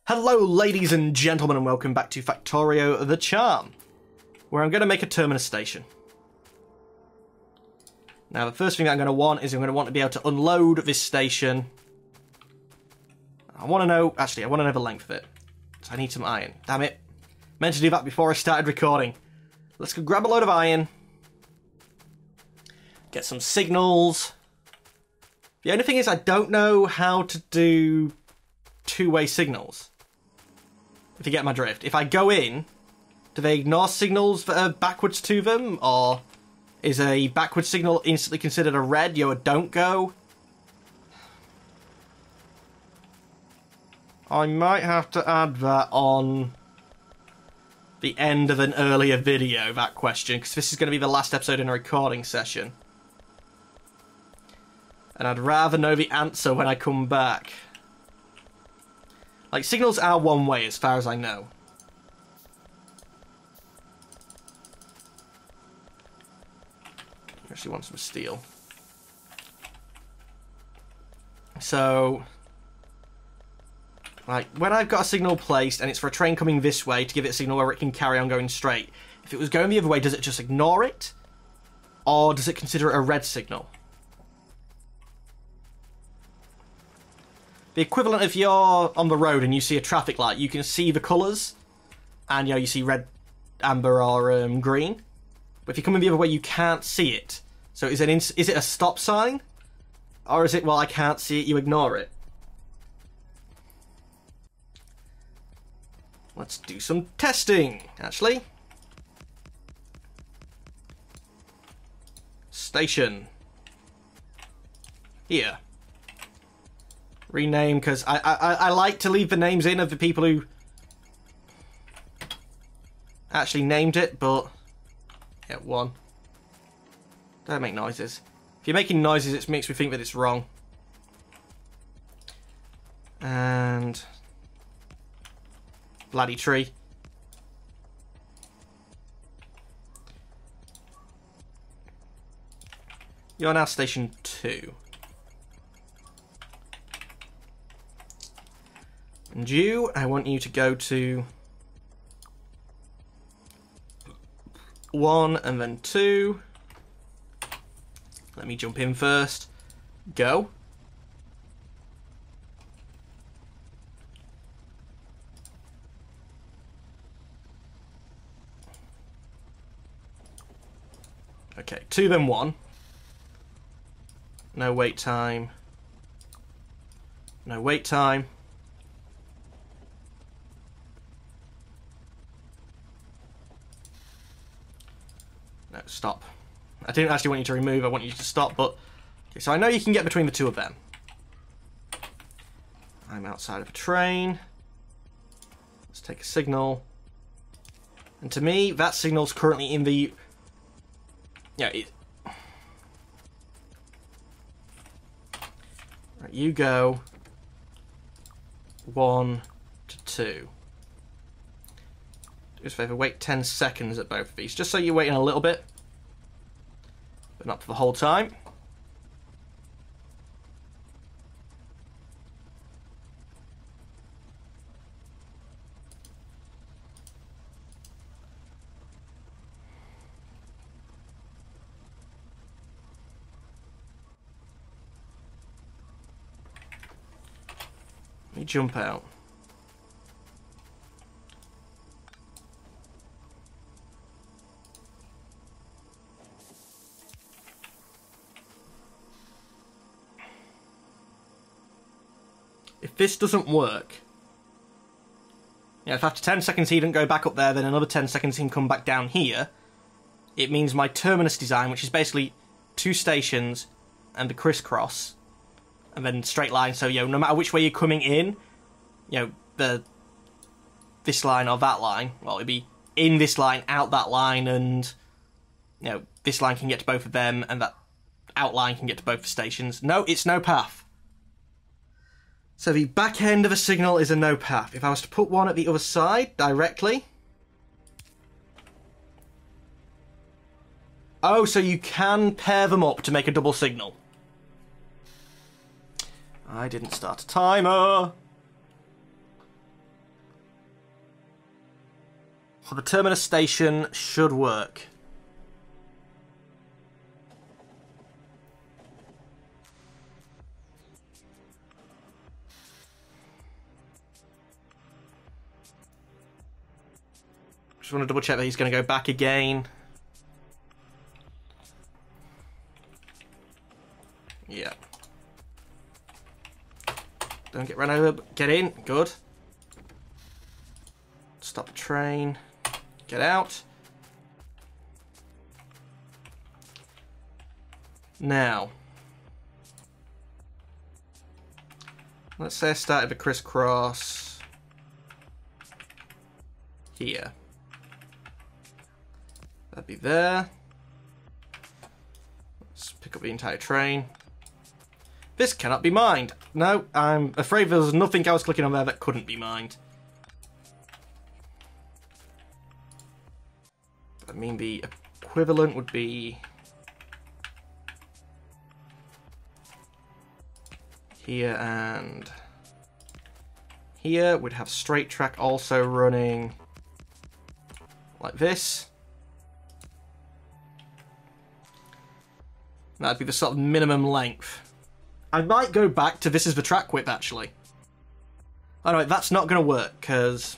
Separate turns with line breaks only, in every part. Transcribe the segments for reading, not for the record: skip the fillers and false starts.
Hello ladies and gentlemen and welcome back to Factorio the Charm, where I'm going to make a terminus station. Now the first thing that I'm going to want is I'm going to want to be able to unload this station. I want to know the length of it. So I need some iron. Damn it. Meant to do that before I started recording. Let's go grab a load of iron. Get some signals. The only thing is I don't know how to do two-way signals. If you get my drift. If I go in, do they ignore signals that are backwards to them? Or is a backwards signal instantly considered a red, a don't go? I might have to add that on the end of an earlier video, that question, because this is going to be the last episode in a recording session. And I'd rather know the answer when I come back. Like, signals are one way, as far as I know. I actually want some steel. So, like, when I've got a signal placed, and it's for a train coming this way, to give it a signal where it can carry on going straight. If it was going the other way, does it just ignore it? Or does it consider it a red signal? The equivalent if you're on the road and you see a traffic light, you can see the colours, and you see red, amber, or green. But if you're coming the other way, you can't see it. So is it a stop sign, or is it, well, I can't see it, you ignore it? Let's do some testing, actually. Station. Here. Rename, because I like to leave the names in of the people who actually named it, but yeah, one. Don't make noises. If you're making noises, it makes me think that it's wrong. And bloody tree. You're now station 2. And you, I want you to go to 1 and then 2. Let me jump in first. Go. Okay, 2 then 1. No wait time. No wait time. No, stop. I didn't actually want you to remove, I want you to stop, but... Okay, so I know you can get between the two of them. I'm outside of a train. Let's take a signal. And to me, that signal's currently in the... Yeah, it... Right, you go... 1 to 2. Do us a favour, wait 10 seconds at both of these, just so you're waiting a little bit, but not for the whole time. Let me jump out. If this doesn't work, if after 10 seconds he didn't go back up there, then another 10 seconds he can come back down here, it means my terminus design, which is basically 2 stations and a crisscross, and then straight line, so no matter which way you're coming in, this line or that line, well, it'd be in this line, out that line, and this line can get to both of them, and that outline can get to both the stations. No, it's no path. So the back end of a signal is a no path. If I was to put one at the other side directly... Oh, so you can pair them up to make a double signal. I didn't start a timer. So the terminus station should work. Just want to double check that he's going to go back again. Yeah. Don't get run over. Get in. Good. Stop the train. Get out. Now. Let's say I started the crisscross here. That'd be there. Let's pick up the entire train. This cannot be mined. No, I'm afraid there's nothing I was clicking on there that couldn't be mined. I mean, the equivalent would be here and here. We'd have straight track also running like this. That'd be the sort of minimum length. I might go back to this is the track width, actually. Oh no, that's not going to work, because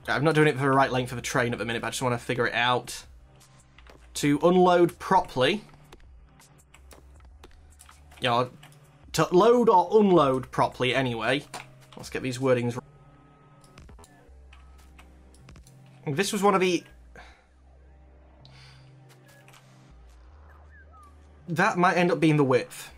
I'm not doing it for the right length of the train at the minute, but I just want to figure it out. To unload properly, you know, to load or unload properly anyway. Let's get these wordings right. This was one of the... That might end up being the width.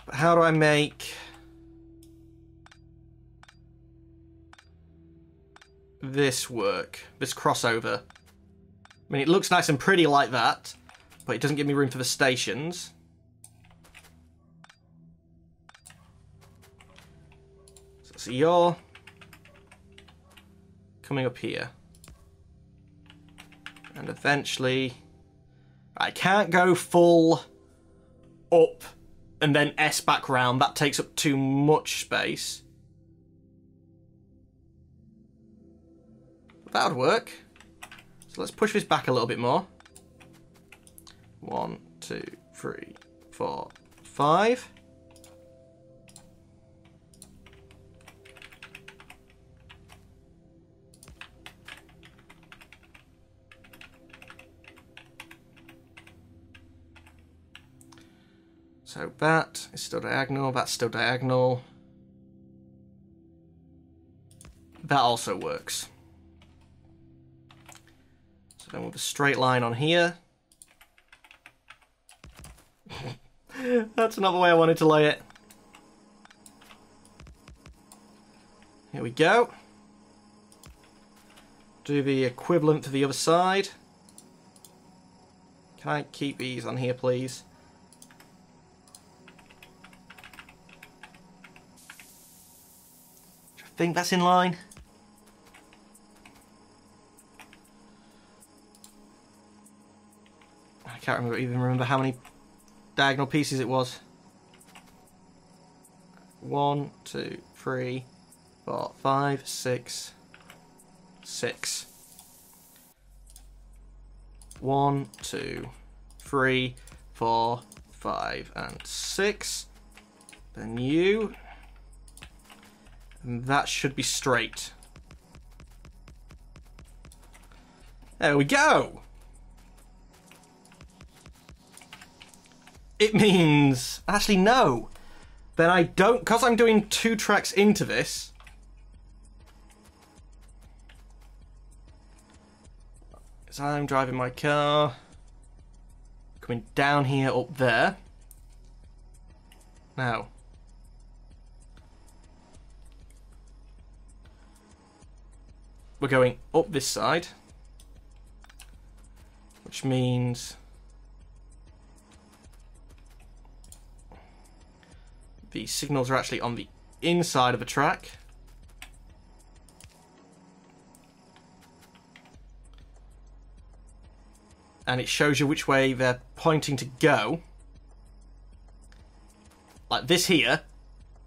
But how do I make this work? This crossover? I mean, it looks nice and pretty like that, but it doesn't give me room for the stations. So you're coming up here. And eventually... I can't go full up and then S back round. That takes up too much space. But that would work. So let's push this back a little bit more. 1, 2, 3, 4, 5. So that is still diagonal, that's still diagonal. That also works. So then with a straight line on here. That's another way I wanted to lay it. Here we go. Do the equivalent to the other side. Can I keep these on here, please? I think that's in line. I can't even remember how many diagonal pieces it was. 1, 2, 3, 4, 5, 6, 6. 1, 2, 3, 4, 5, and 6. Then you. And that should be straight. There we go! It means... Actually, no. Then I don't... Because I'm doing 2 tracks into this... As I'm driving my car... Coming down here, up there... Now... We're going up this side, which means the signals are actually on the inside of the track. and it shows you which way they're pointing to go. Like this here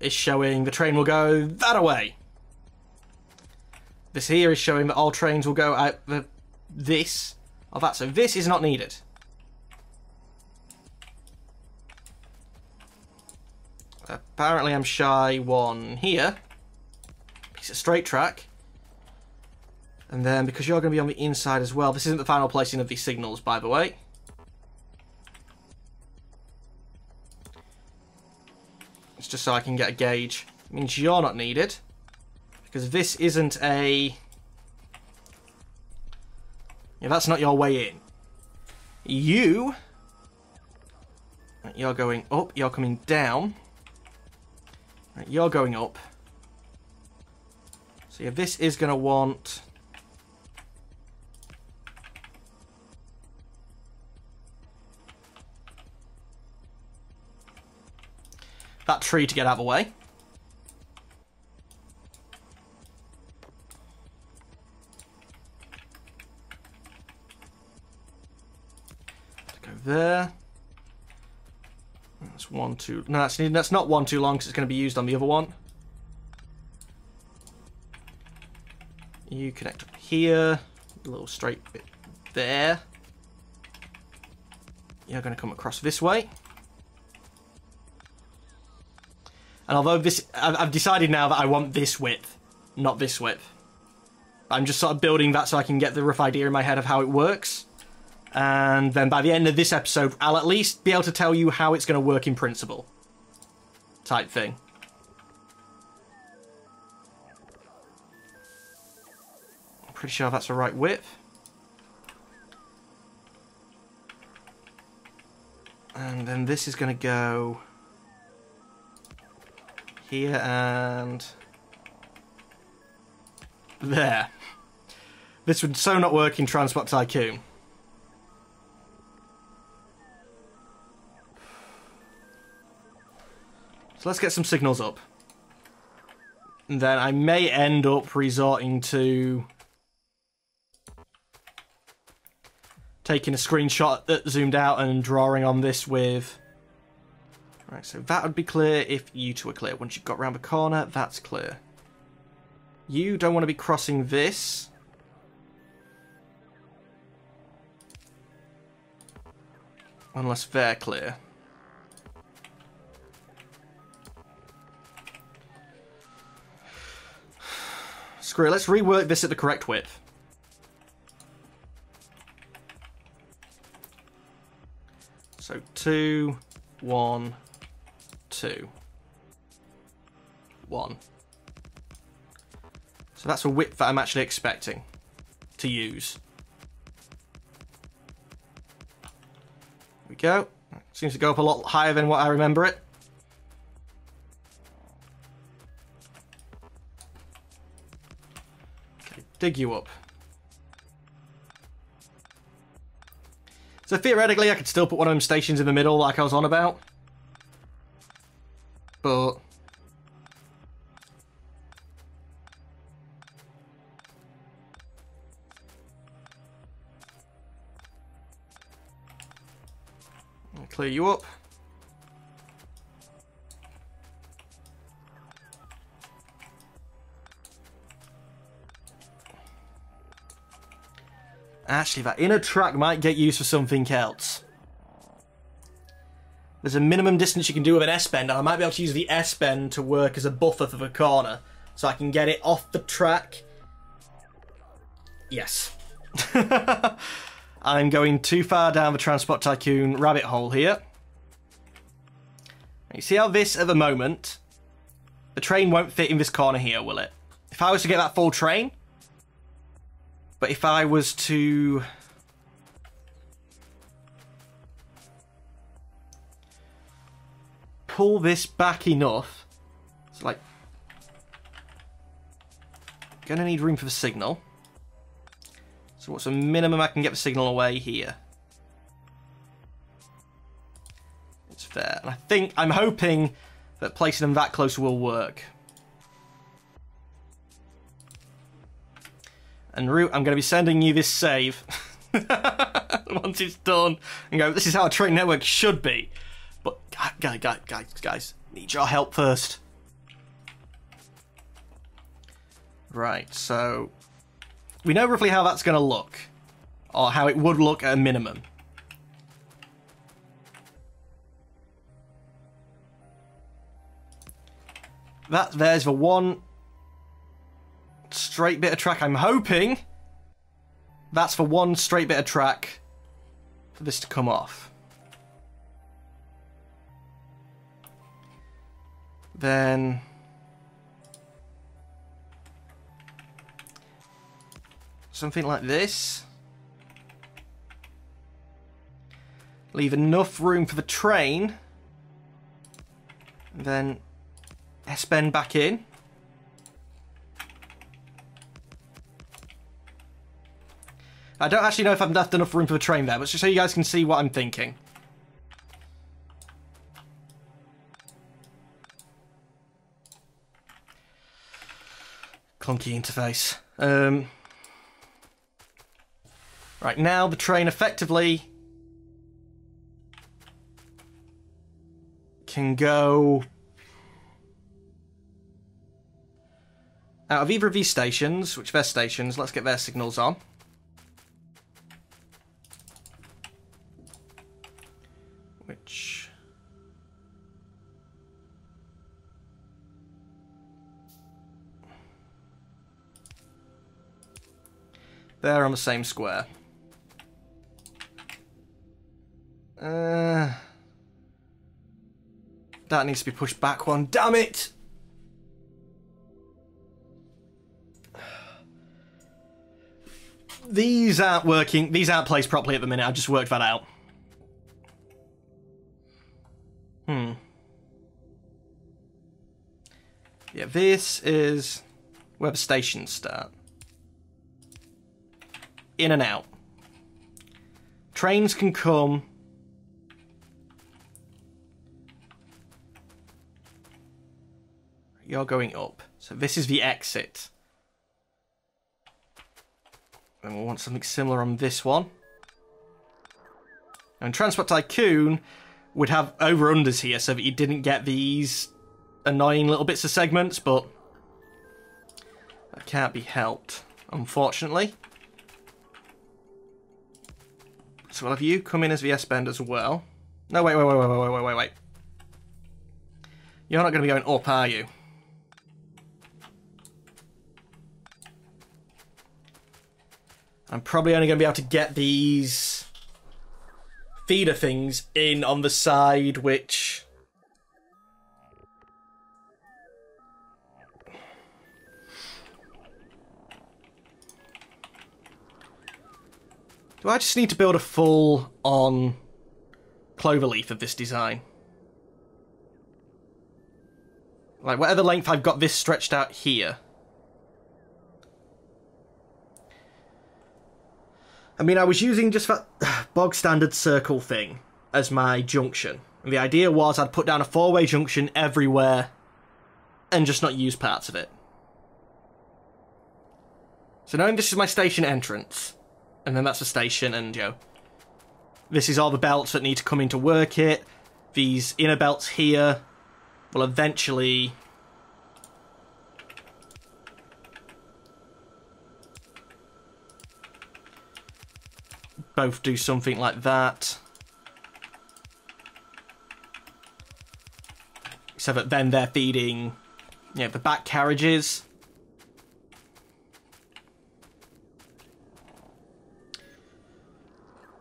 is showing the train will go that way. This here is showing that all trains will go out this or that. So this is not needed. Apparently I'm shy one here. Piece of straight track. And then because you're going to be on the inside as well, this isn't the final placing of these signals, by the way. It's just so I can get a gauge. It means you're not needed. Because this isn't a... Yeah, that's not your way in. You're going up, you're coming down. Right, you're going up. So yeah, this is going to want... that tree to get out of the way. Go there. That's one too. No, that's not one too long because it's going to be used on the other one. You connect up here, a little straight bit there. You're going to come across this way. And although this, I've decided now that I want this width, not this width. I'm just sort of building that so I can get the rough idea in my head of how it works. And then by the end of this episode, I'll at least be able to tell you how it's going to work in principle. Type thing. I'm pretty sure that's the right width. And then this is going to go... here and... there. This would so not work in Transport Tycoon. So let's get some signals up. And then I may end up resorting to taking a screenshot that zoomed out and drawing on this with... Right, so that would be clear if you two are clear. Once you've got round the corner, that's clear. You don't want to be crossing this. Unless they're clear. Screw it, let's rework this at the correct width. So 2, 1, 2, 1. So that's a width that I'm actually expecting to use. Here we go. Seems to go up a lot higher than what I remember it. Okay, dig you up. So theoretically I could still put one of them stations in the middle like I was on about. But... I'll clear you up. Actually, that inner track might get used for something else. There's a minimum distance you can do with an S-bend, and I might be able to use the S-bend to work as a buffer for the corner, so I can get it off the track. Yes. I'm going too far down the Transport Tycoon rabbit hole here. You see how this, at the moment, the train won't fit in this corner here, will it? If I was to get that full train... But if I was to... pull this back enough... So, like... Gonna need room for the signal. So what's the minimum I can get the signal away here? It's fair. And I'm hoping that placing them that close will work. En route, I'm going to be sending you this save. once it's done and go, this is how a train network should be. But guys, need your help first. Right, so we know roughly how that's going to look, or how it would look at a minimum. There's the one straight bit of track. I'm hoping that's for one straight bit of track for this to come off. Then something like this. Leave enough room for the train. Then S-bend back in. I don't actually know if I've left enough room for the train there, but just so you guys can see what I'm thinking. Clunky interface. Right, now the train effectively can go out of either of these stations, which they're stations. Let's get their signals on. Which... they're on the same square. That needs to be pushed back one. Damn it! These aren't working. These aren't placed properly at the minute. I just worked that out. Yeah, this is where the stations start. In and out. Trains can come. You're going up. So this is the exit. And we'll want something similar on this one. And Transport Tycoon would have over-unders here so that you didn't get these annoying little bits of segments, but that can't be helped, unfortunately. So we'll have you come in as the S-bend as well. No, wait. You're not going to be going up, are you? I'm probably only going to be able to get these feeder things in on the side, which... do I just need to build a full-on cloverleaf of this design? Like, whatever length I've got this stretched out here. I mean, I was using just that bog standard circle thing as my junction. And the idea was I'd put down a four-way junction everywhere and just not use parts of it. So knowing this is my station entrance, and then that's the station, and, you know, this is all the belts that need to come in to work it. These inner belts here will eventually... both do something like that. So that then they're feeding, you know, the back carriages.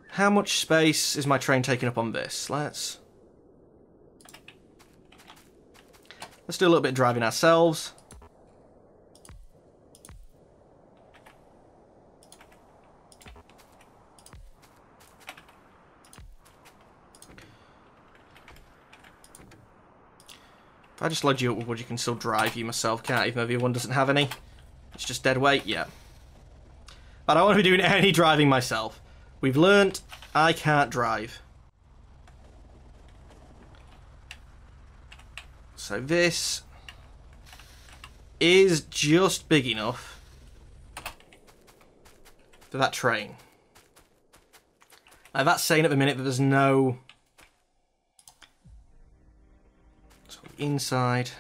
How much space is my train taking up on this? Let's do a little bit of driving ourselves. If I just load you up with wood, you can still drive you myself, can't even though the other one doesn't have any. It's just dead weight, yeah. I don't want to be doing any driving myself. We've learnt I can't drive. So this is just big enough for that train. Now that's saying at the minute that there's no... So inside.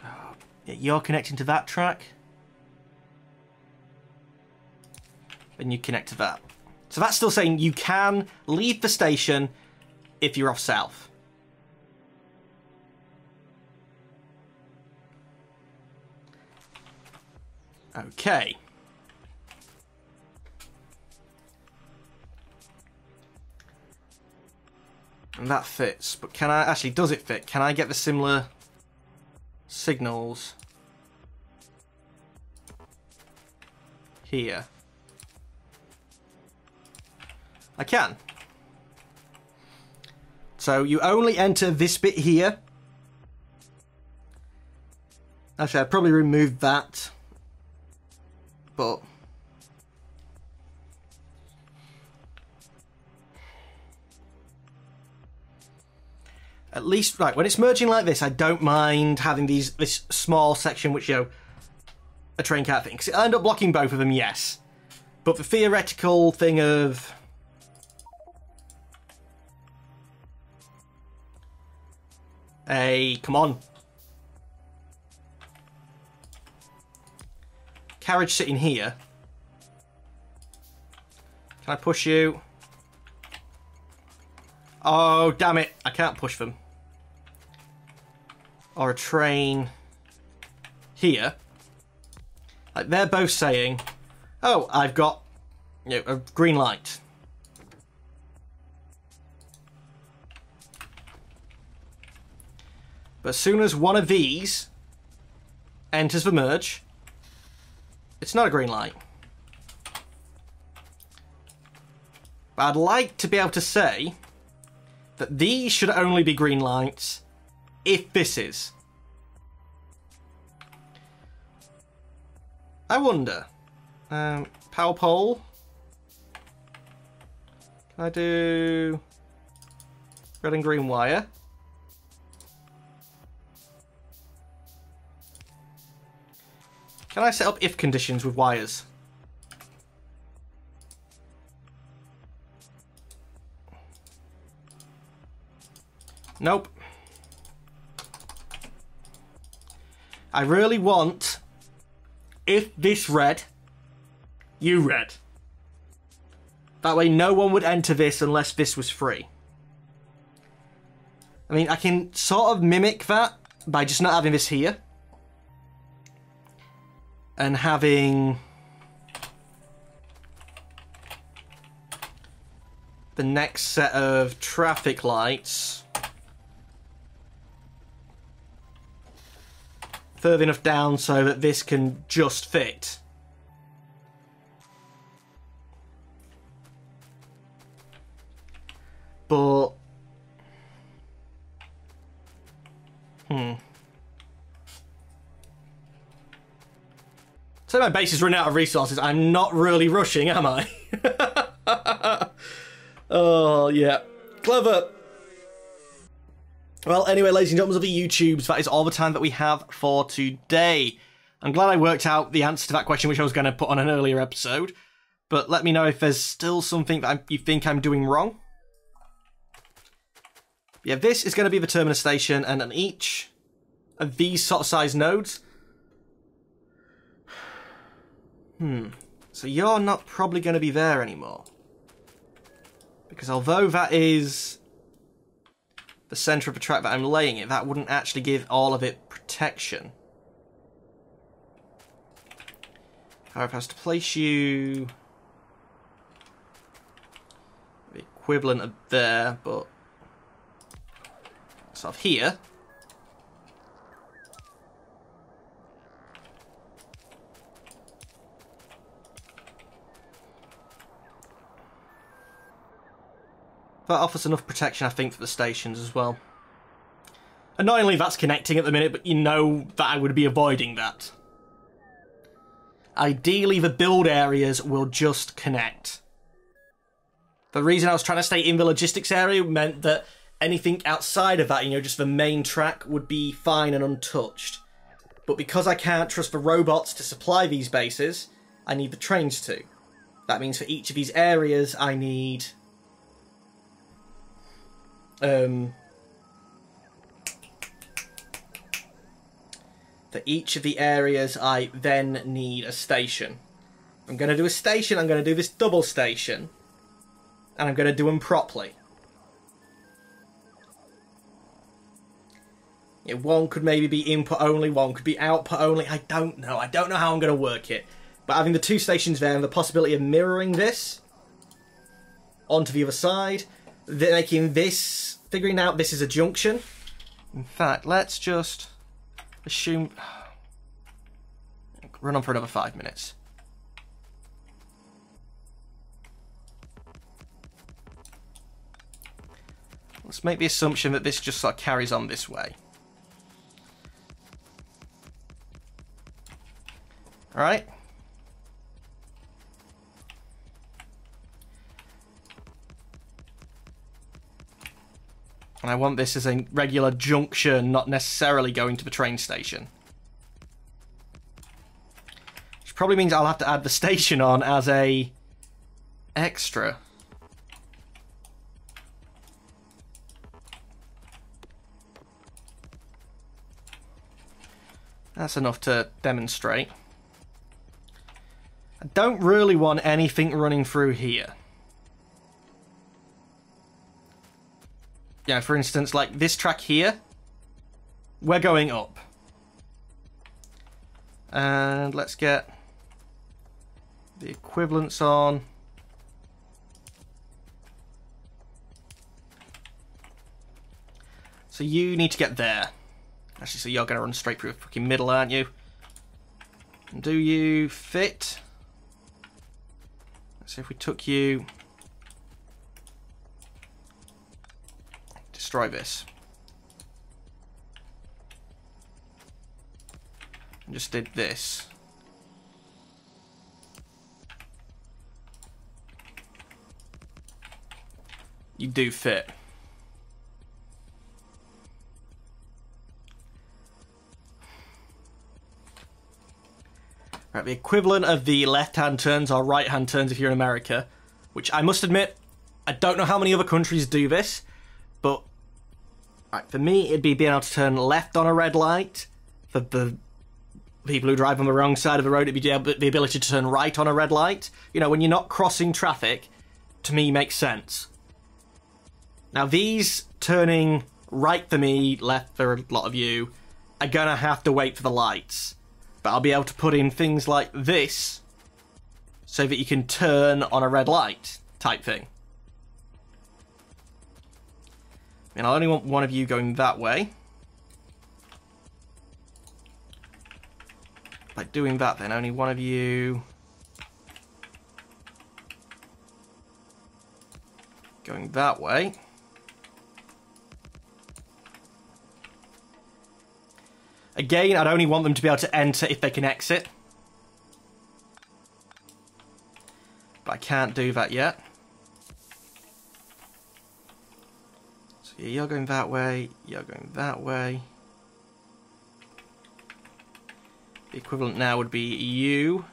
Oh, yeah, you're connecting to that track. And you connect to that. So that's still saying you can leave the station if you're off south. Okay. And that fits, but can I... Actually, does it fit? Can I get the similar signals here? I can. So you only enter this bit here. Actually, I'd probably remove that. But... At least, right, when it's merging like this, I don't mind having this small section which, you know, a train can't fit. Because it'll end up blocking both of them, yes. But the theoretical thing of... Hey, come on. Carriage sitting here. Can I push you? Oh, damn it. I can't push them. Or a train here. Like, they're both saying, oh, I've got, you know, a green light. But as soon as one of these enters the merge, it's not a green light. But I'd like to be able to say that these should only be green lights if this is. I wonder. Power pole. Can I do red and green wire? Can I set up if conditions with wires? Nope. I really want, if this red, you red. That way no one would enter this unless this was free. I mean, I can sort of mimic that by just not having this here. And having the next set of traffic lights further enough down so that this can just fit. But... So my base is running out of resources. I'm not really rushing, am I? Oh, yeah. Clever. Well, anyway, ladies and gentlemen of the YouTubes, that is all the time that we have for today. I'm glad I worked out the answer to that question, which I was going to put on an earlier episode. But let me know if there's still something that you think I'm doing wrong. Yeah, this is going to be the terminus station, and on each of these sort of size nodes... So you're not probably going to be there anymore. Because although that is the centre of the track that I'm laying it, that wouldn't actually give all of it protection. However, if I was to place you the equivalent of there, but sort of here. That offers enough protection, I think, for the stations as well. And not only that's connecting at the minute, but you know that I would be avoiding that. Ideally, the build areas will just connect. The reason I was trying to stay in the logistics area meant that anything outside of that, you know, just the main track would be fine and untouched. But because I can't trust the robots to supply these bases, I need the trains to. That means for each of these areas I need... for each of the areas I then need a station. I'm going to do a station, I'm going to do this double station, and I'm going to do them properly. Yeah, one could maybe be input only, one could be output only, I don't know. I don't know how I'm going to work it. But having the two stations there and the possibility of mirroring this onto the other side, making this, figuring out this is a junction. In fact, let's just assume... Run on for another 5 minutes. Let's make the assumption that this just sort of carries on this way. Alright. And I want this as a regular junction, not necessarily going to the train station. Which probably means I'll have to add the station on as a extra. That's enough to demonstrate. I don't really want anything running through here. Yeah, for instance, like this track here, we're going up. And let's get the equivalents on. So you need to get there. Actually, so you're going to run straight through the fucking middle, aren't you? And do you fit? Let's see if we took you... Destroy this. And just did this. You do fit. Right, the equivalent of the left-hand turns or right-hand turns if you're in America, which I must admit, I don't know how many other countries do this, but right, for me it'd be being able to turn left on a red light. For the people who drive on the wrong side of the road, it'd be the ability to turn right on a red light. You know, when you're not crossing traffic, to me makes sense. Now these turning right for me, left for a lot of you, are gonna have to wait for the lights. But I'll be able to put in things like this so that you can turn on a red light type thing. And I only want one of you going that way. By doing that then, only one of you going that way. Again, I'd only want them to be able to enter if they can exit. But I can't do that yet. So yeah, you're going that way, you're going that way. The equivalent now would be you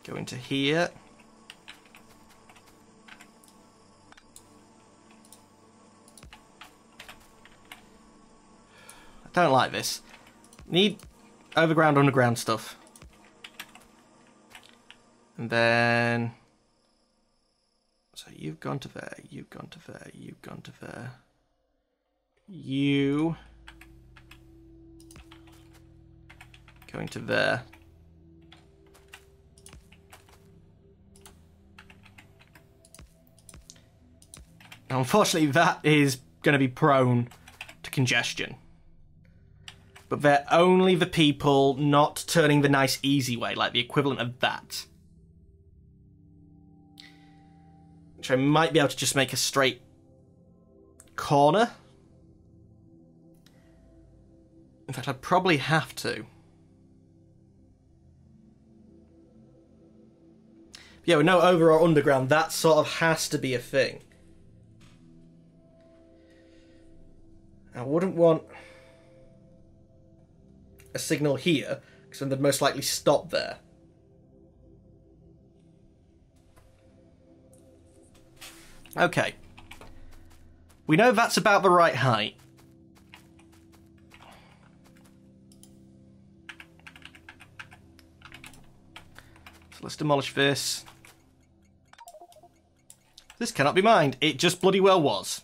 going to here. Don't like this. Need overground, underground stuff. And then... So you've gone to there, you've gone to there, you've gone to there. You... Going to there. Now, unfortunately, that is going to be prone to congestion. But they're only the people not turning the nice easy way, like the equivalent of that. Which I might be able to just make a straight corner. In fact, I'd probably have to. Yeah, with no over or underground, that sort of has to be a thing. I wouldn't want a signal here, because then they'd most likely stop there. Okay. We know that's about the right height. So let's demolish this. This cannot be mined. It just bloody well was.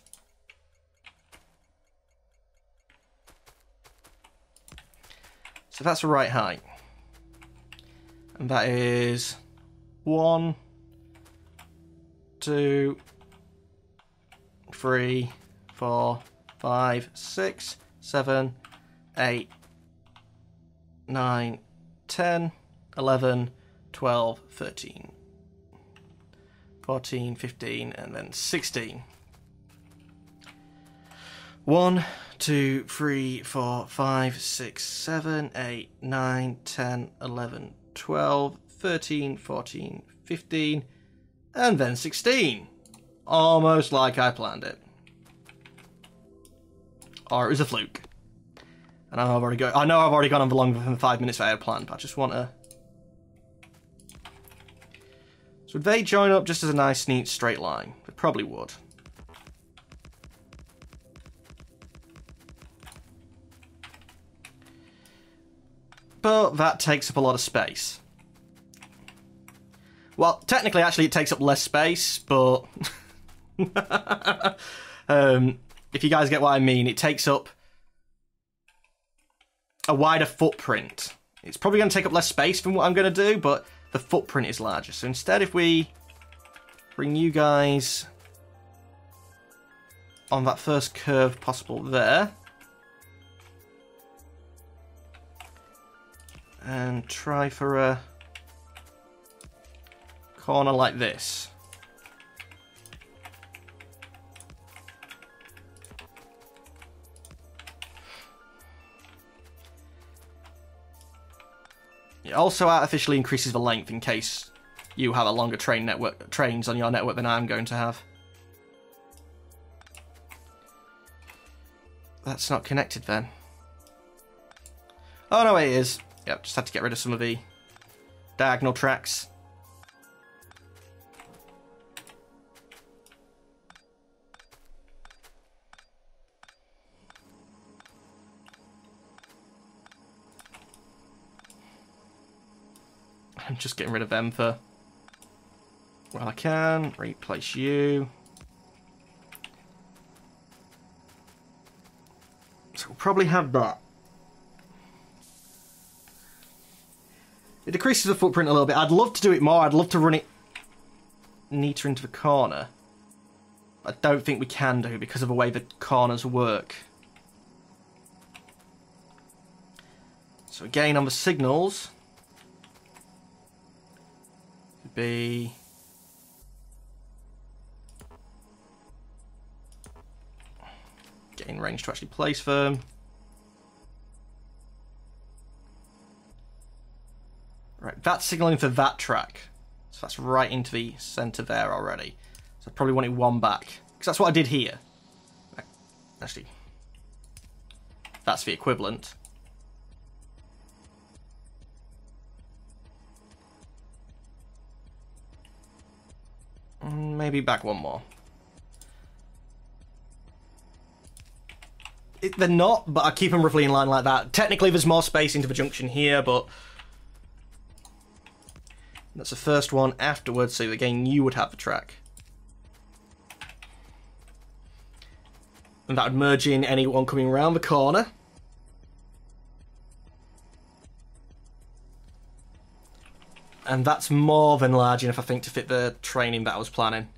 So that's the right height. And that is 1, 2, 3, 4, 5, 6, 7, 8, 9, 10, 11, 12, 13, 14, 15, and then 16. 1, 2, 3, 4, 5, 6, 7, 8, 9, 10, 11, 12, 13, 14, 15, and then 16. Almost like I planned it. Or it was a fluke. And I know I've already gone on for longer than the 5 minutes I had planned, but I just want to... So would they join up just as a nice, neat, straight line? They probably would. But that takes up a lot of space. Well, technically, actually, it takes up less space, but... if you guys get what I mean, it takes up a wider footprint. It's probably going to take up less space than what I'm going to do, but the footprint is larger. So instead, if we bring you guys on that first curve possible there, and try for a corner like this. It also artificially increases the length in case you have a longer trains on your network than I'm going to have. That's not connected then. Oh no, it is. Yep, just had to get rid of some of the diagonal tracks. I'm just getting rid of them for while I can. Replace you. So we'll probably have that. It decreases the footprint a little bit. I'd love to do it more. I'd love to run it neater into the corner. I don't think we can do because of the way the corners work. So again, on the signals, it'd be getting range to actually place them. Right, that's signaling for that track. So that's right into the center there already. So I probably wanted one back. Because that's what I did here. Actually, that's the equivalent. Maybe back one more. They're not, but I keep them roughly in line like that. Technically, there's more space into the junction here, but that's the first one afterwards, so again, you would have the track. And that would merge in anyone coming around the corner. And that's more than large enough, I think, to fit the training that I was planning.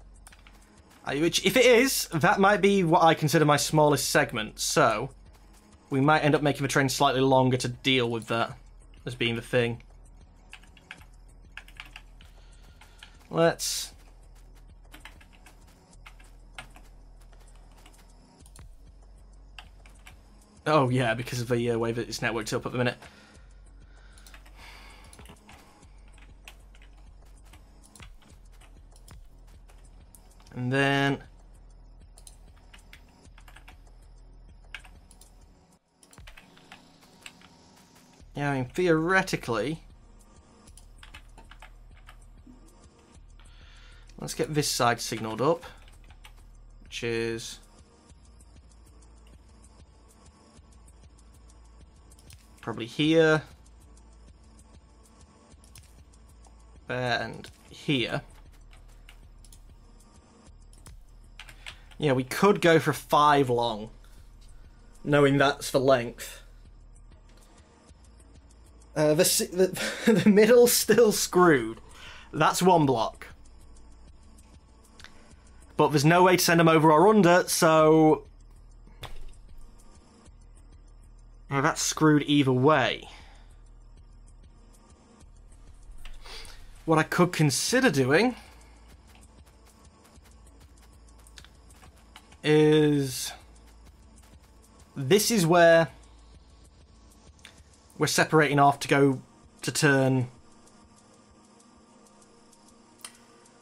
Which, if it is, that might be what I consider my smallest segment, so we might end up making the train slightly longer to deal with that as being the thing. Let's... Oh yeah, because of the way that it's networked up at the minute. And then... yeah, I mean, theoretically... let's get this side signalled up. which is probably here and here. Yeah, we could go for 5 long, knowing that's for length. The middle's still screwed. That's 1 block. But there's no way to send them over or under, so... Well, that's screwed either way. What I could consider doing is... This is where we're separating off to go to turn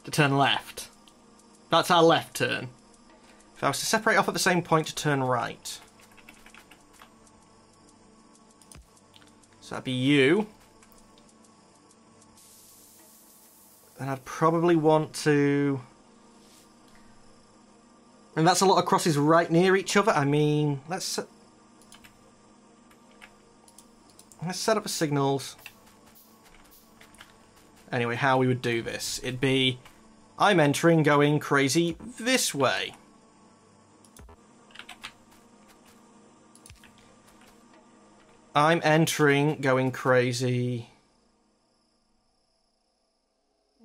left. That's our left turn. If I was to separate off at the same point to turn right. So that'd be you. And I'd probably want to... And that's a lot of crosses right near each other. I mean, let's set up the signals. Anyway, how we would do this. It'd be... I'm entering going crazy this way. I'm entering going crazy...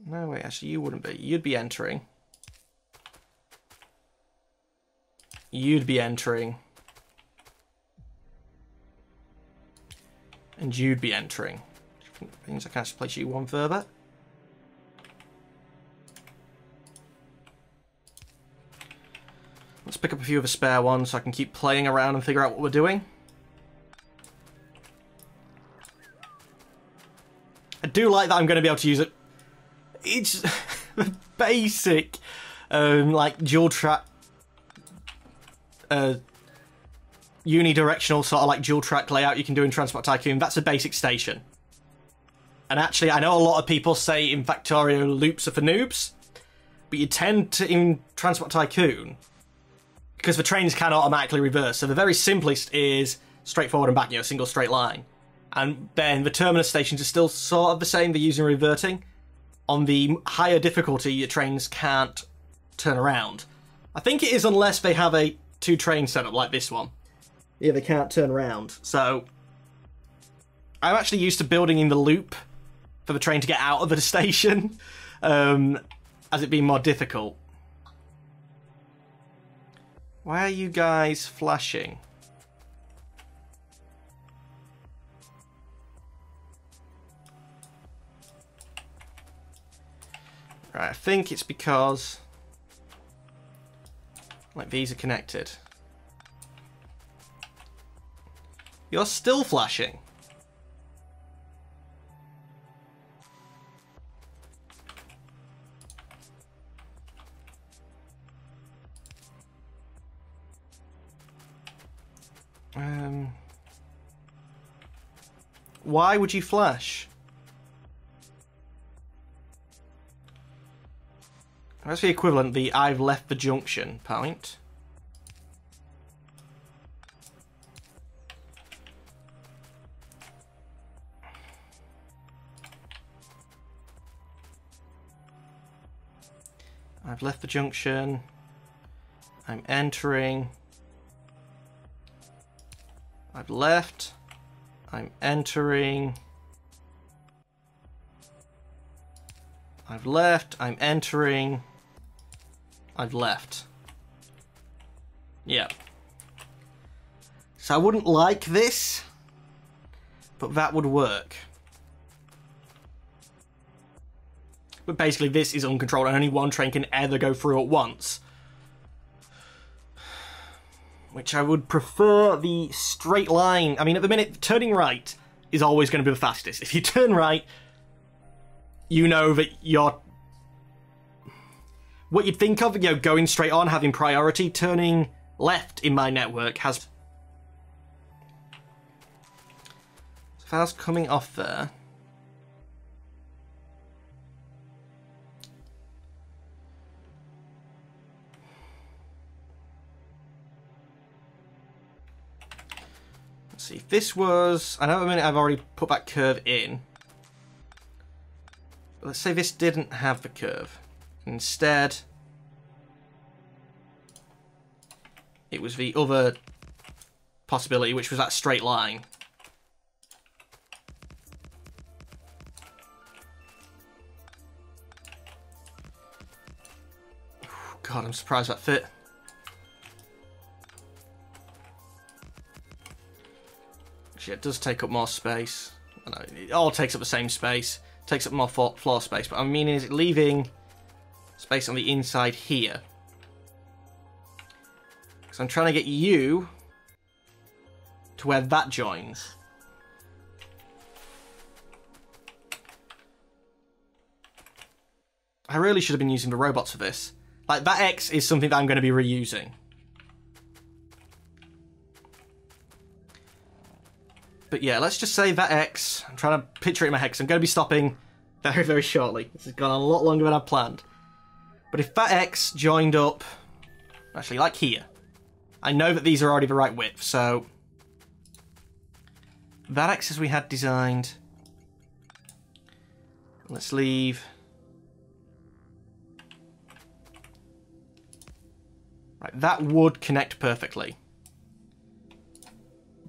No, wait, actually you wouldn't be. You'd be entering. You'd be entering. And you'd be entering. Which means I can actually place you 1 further. Let's pick up a few of the spare ones so I can keep playing around and figure out what we're doing. I do like that I'm going to be able to use it. It's basic, like dual track, unidirectional sort of like dual track layout you can do in Transport Tycoon. That's a basic station. And actually, I know a lot of people say in Factorio loops are for noobs, but you tend to, in Transport Tycoon, because the trains can automatically reverse. So the very simplest is straight forward and back, you know, single straight line. And then the terminus stations are still sort of the same, they're using reverting. On the higher difficulty, your trains can't turn around. I think it is unless they have a 2-train setup like this one. Yeah, they can't turn around. So I'm actually used to building in the loop for the train to get out of the station, as it being more difficult. Why are you guys flashing? Right, I think it's because like these are connected. You're still flashing. Why would you flash? That's the equivalent, the I've left the junction point. I've left the junction. I'm entering. I've left. I'm entering. I've left. I'm entering. I've left. Yeah. So I wouldn't like this, but that would work. But basically this is uncontrolled and only one train can ever go through at once. Which I would prefer the straight line. I mean, at the minute, turning right is always going to be the fastest. If you turn right, you know that you're... What you'd think of, you know, going straight on, having priority, turning left in my network has... So if I was coming off there... see, if this was... I know at the minute I've already put that curve in. But let's say this didn't have the curve. Instead, it was the other possibility, which was that straight line. God, I'm surprised that fit. Actually, it does take up more space. I know, it all takes up the same space. Takes up more floor space, but I'm meaning is it leaving space on the inside here? Because I'm trying to get you to where that joins. I really should have been using the robots for this. Like, that X is something that I'm going to be reusing. But yeah, let's just say that X, I'm trying to picture it in my head, 'cause I'm going to be stopping very, very shortly. This has gone on a lot longer than I planned. But if that X joined up, actually, like here, I know that these are already the right width, so that X as we had designed, let's leave... Right, that would connect perfectly.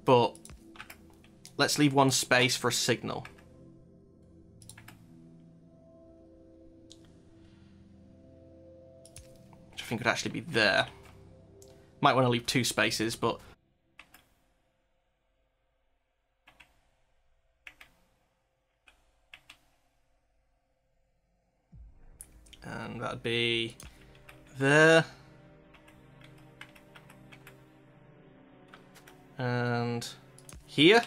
But let's leave one space for a signal. Which I think could actually be there. Might want to leave 2 spaces, but... And that'd be there. And here.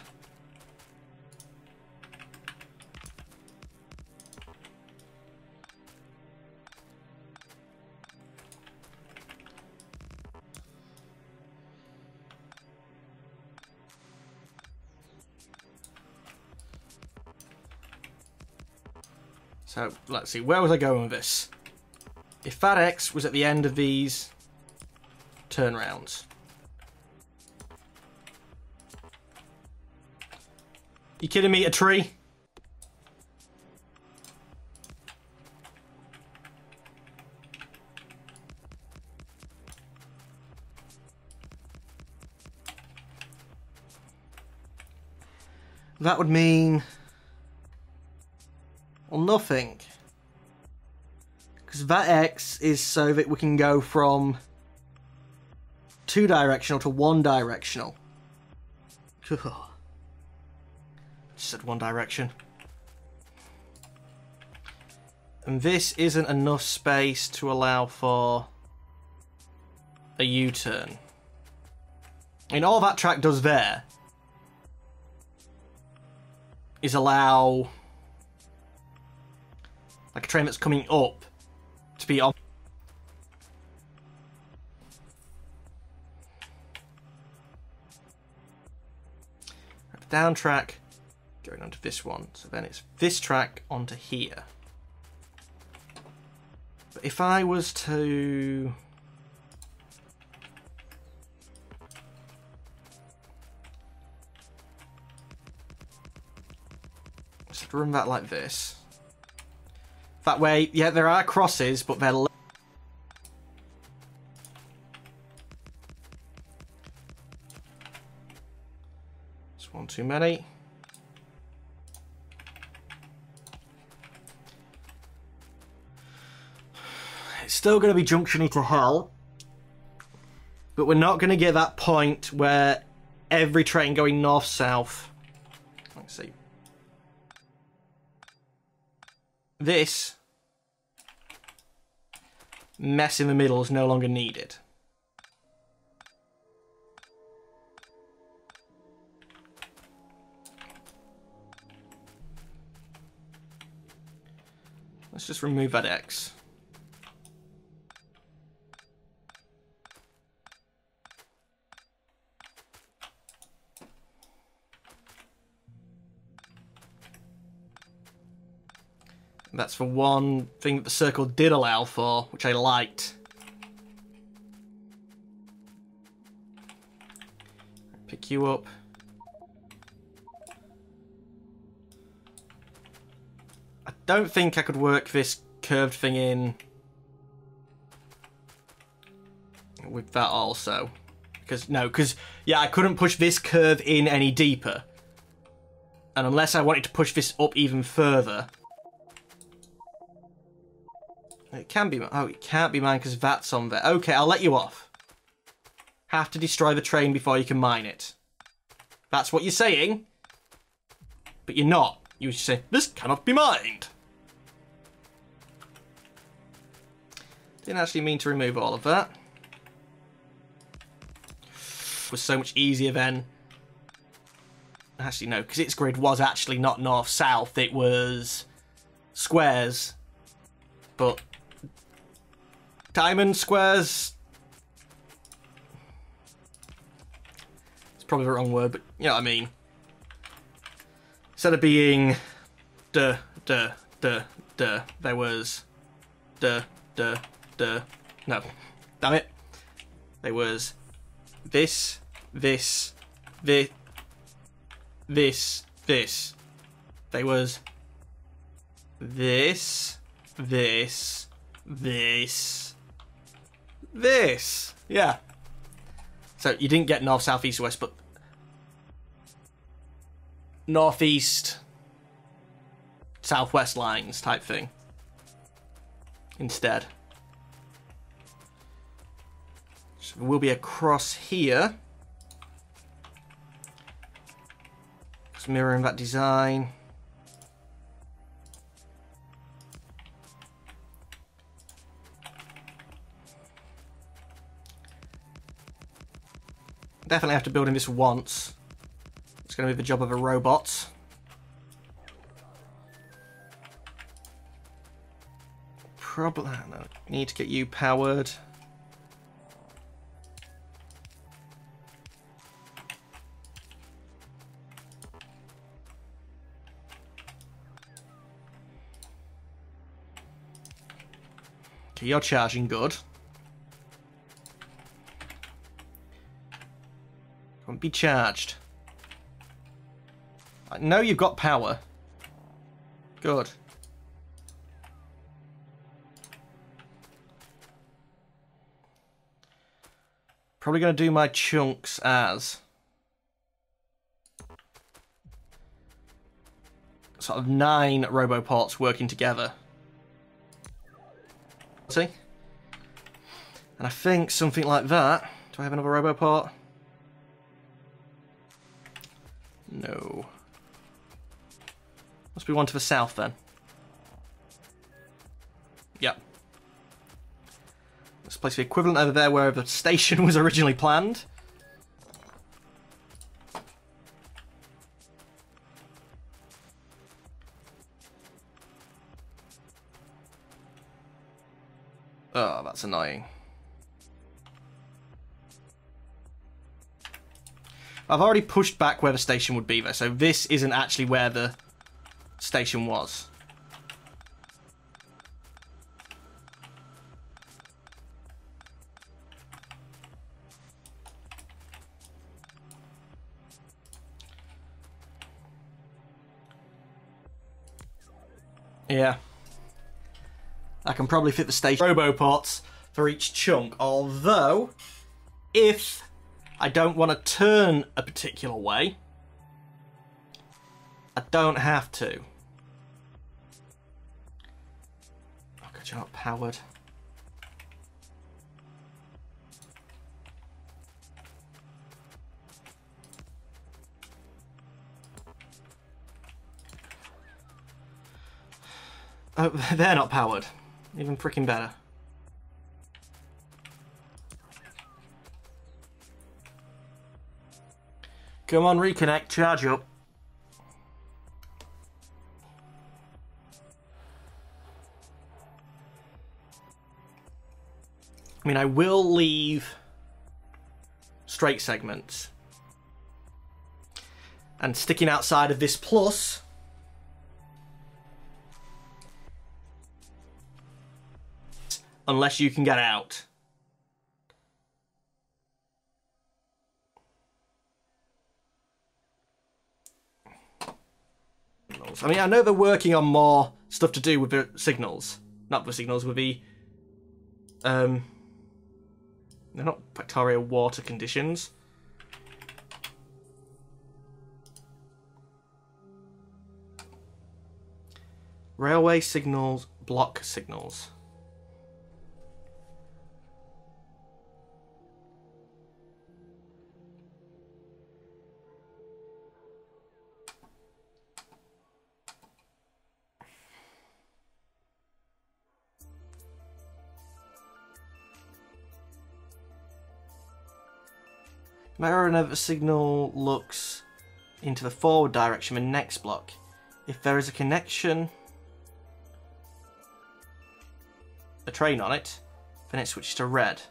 So, let's see, where was I going with this? If that X was at the end of these turnarounds. You kidding me? A tree? That would mean... well, nothing. Because that X is so that we can go from 2-directional to 1-directional. Just said 1 direction. And this isn't enough space to allow for a U-turn. And all that track does there is allow like a train that's coming up to be on. Down track going onto this one, so then it's this track onto here. But if I was to just run that like this, that way, yeah, there are crosses, but they're it's one too many. It's still going to be junctiony to hell, but we're not going to get that point where every train going north-south. Let's see. This mess in the middle is no longer needed. Let's just remove that X. That's for one thing that the circle did allow for, which I liked. Pick you up. I don't think I could work this curved thing in with that also. Because, yeah, I couldn't push this curve in any deeper. And unless I wanted to push this up even further... It can be... Oh, it can't be mine because that's on there. Okay, I'll let you off. Have to destroy the train before you can mine it. That's what you're saying. But you're not. You just say, this cannot be mined. Didn't actually mean to remove all of that. It was so much easier then. Actually, no, because its grid was actually not north-south. It was squares. But diamond squares... It's probably the wrong word, but you know what I mean. Instead of being there was no, damn it. There was this. There was this. Yeah. So you didn't get north, south, east, west, but northeast, southwest lines type thing instead. So we'll be across here. Just mirroring that design. Definitely have to build in this once. It's going to be the job of a robot. Probably no, need to get you powered. Okay, you're charging good. Won't be charged. I know you've got power. Good. Probably going to do my chunks as sort of 9 roboports working together. See? And I think something like that. Do I have another roboport? No. Must be one to the south then. Yep. Let's place the equivalent over there where the station was originally planned. Oh, that's annoying. I've already pushed back where the station would be there, so this isn't actually where the station was. Yeah. I can probably fit the station roboports for each chunk, although if I don't want to turn a particular way, I don't have to. Oh god, you're not powered. Oh, they're not powered. Even freaking better. Come on, reconnect, charge up. I mean, I will leave straight segments. And sticking outside of this plus, unless you can get out. I mean, I know they're working on more stuff to do with the signals. Not the signals, with the... they're not factorio water conditions. Railway signals, block signals. Mirror whenever signal looks into the forward direction of the next block. If there is a connection, a train on it, then it switches to red.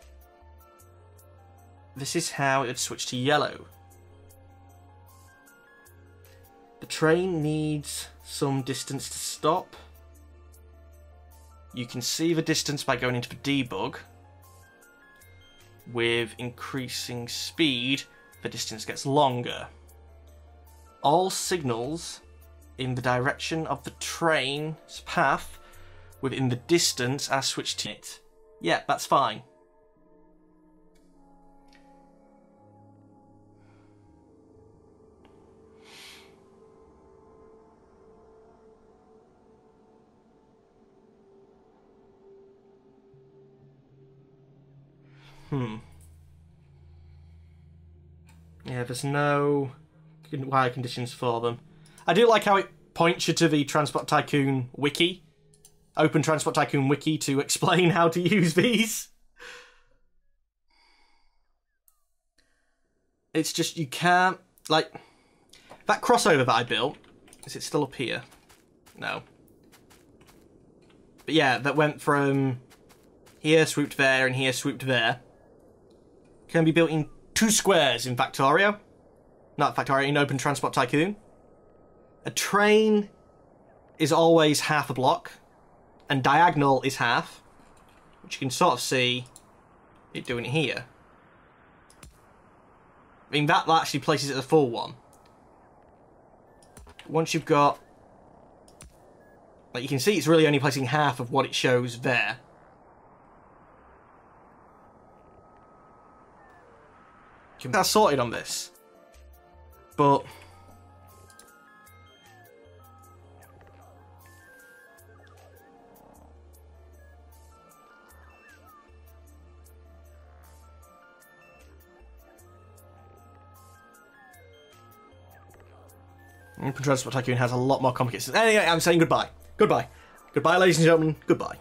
This is how it would switch to yellow. The train needs some distance to stop. You can see the distance by going into the debug. With increasing speed, the distance gets longer. All signals in the direction of the train's path within the distance are switched to it. Yeah, that's fine. Yeah, there's no wire conditions for them. I do like how it points you to the Transport Tycoon wiki. Open Transport Tycoon wiki to explain how to use these. It's just, you can't, like, that crossover that I built, is it still up here? No. But yeah, that went from here, swooped there, and here, swooped there. Can be built in 2 squares in Factorio. Not Factorio, in Open Transport Tycoon. A train is always half a block, and diagonal is half, which you can sort of see it doing it here. I mean, that actually places it the full one. Once you've got... like, you can see it's really only placing half of what it shows there. That's sorted on this, but Open Transport Tycoon has a lot more complications. Anyway, I'm saying goodbye. Goodbye. Goodbye, ladies and gentlemen. Goodbye.